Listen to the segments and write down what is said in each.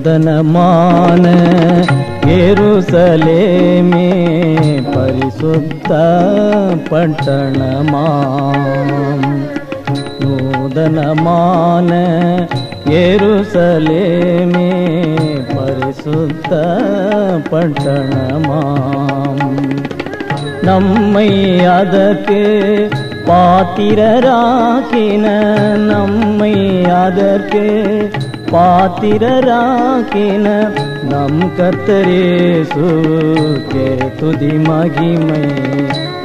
நூதனமான எருசலேமே பரிசுத்த பட்டணமாம். நூதனமான எருசலேமே பரிசுத்த பட்டணமாம். நம்மை அதற்கு பாத்திரராக்கின, நம்மை அதற்கு பாத்திரராக்கின நம் கர்த்தர் இயேசுவுக்கே துதி மகிமை.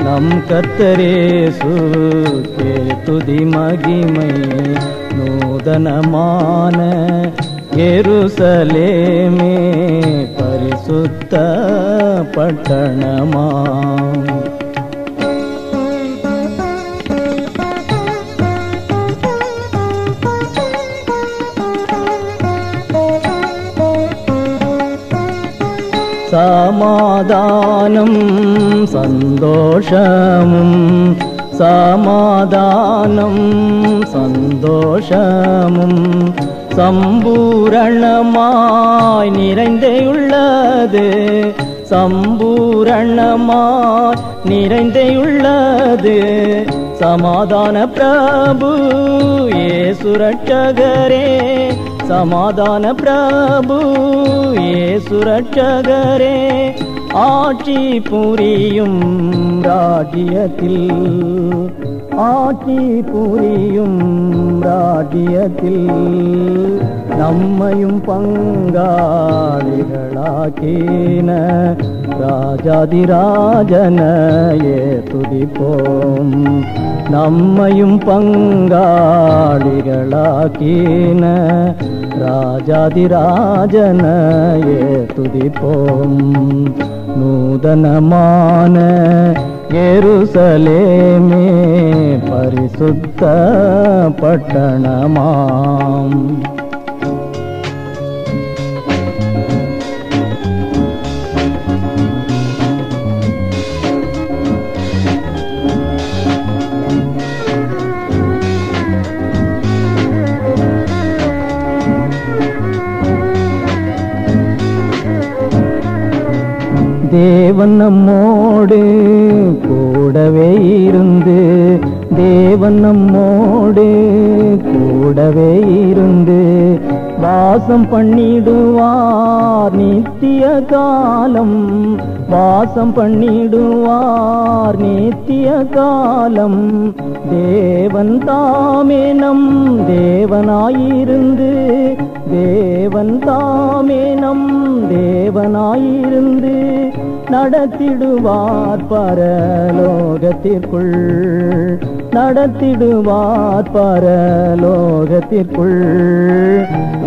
நம் கர்த்தர் இயேசுவுக்கே துதி மகிமை. நூதனமான எருசலேமே பரிசுத்த பட்டணமாம். சமாதானம் சந்தோஷமும், சமாதானம் சந்தோஷமும் சம்பூரணமாய் நிறைந்தேயுள்ளது. சம்பூரணமாய் நிறைந்தேயுள்ளது. சமாதான பிரபு இயேசு ரட்சகரே, சமாதான பிரபு இயேசு ரட்சகரே, ஆட்சி புரியும் ராஜ்யத்தில், ஆட்சி புரியும் ராஜ்யத்தில் நம்மையும் பங்காளிகளாக்கின ராஜாதிராஜனையே துதிப்போம். நம்மையும் பங்காளிகளாக்கின ராஜாதிராஜனையே துதிப்போம். நூதனமான எருசலேமே பரிசுத்த பட்டணமாம். தேவன் நம்மோடு கூடவே இருந்து, தேவன் நம்மோடு கூடவே இருந்து வாசம் பண்ணிடுவார் நித்திய காலம். வாசம் பண்ணிடுவார் நித்திய காலம். தேவன் தாமே நம் தேவனாயிருந்து, தேவன் தாமே நம் தேவனாயிருந்து நடத்திடுவார் பரலோகத்திற்குள், நடத்திடுவார் பரலோகத்திற்குள்.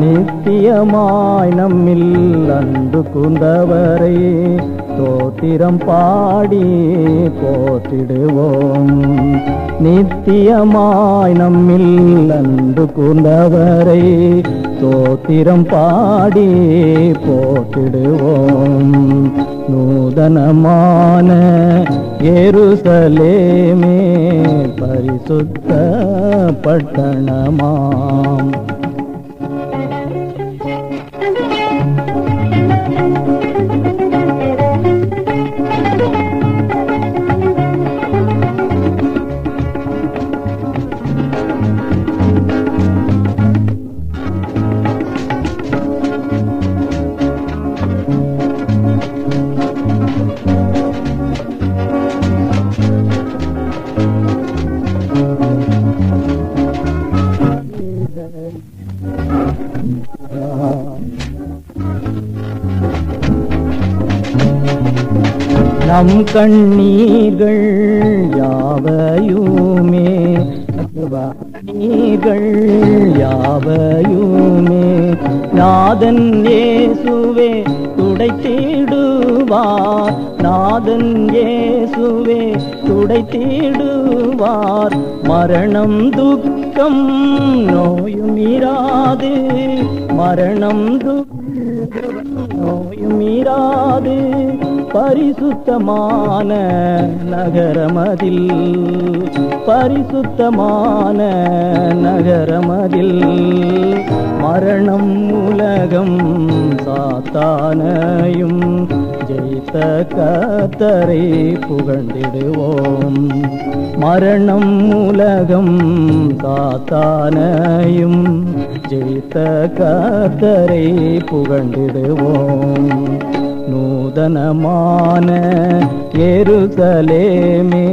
நித்தியமாய் நம்மில் அன்பு கூர்ந்தவரை தோத்திரம் பாடி போற்றிடுவோம். நித்தியமாய் நம்மில் அன்பு கூர்ந்தவரை தோத்திரம் பாடி போற்றிடுவோம். நூதனமான எருசலேமே பரிசுத்த பட்டணமாம். நம் கண்ணீர்கள் யாவையுமே, கண்ணீர்கள் யாவையுமே நாதன் இயேசுவே துடைத்திடுவார். நாதன் இயேசுவே துடைத்திடுவார். மரணம் துக்கம் நோயும் இராது, மரணம் துக்கம் நோயும் இராது. பரிசுத்தமான நகரமதில் பரிசுத்தமான நகரமதில் மரணம் உலகம் சாத்தானையும் ஜெயித்த கர்த்தரை புகழ்ந்திடுவோம். மரணம் உலகம் சாத்தானையும் ஜெயித்த கர்த்தரை புகழ்ந்திடுவோம். நூதனமான எருசலேமே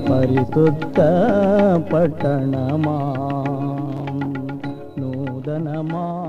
பரிசுத்த பட்டணமாம். நூதனமான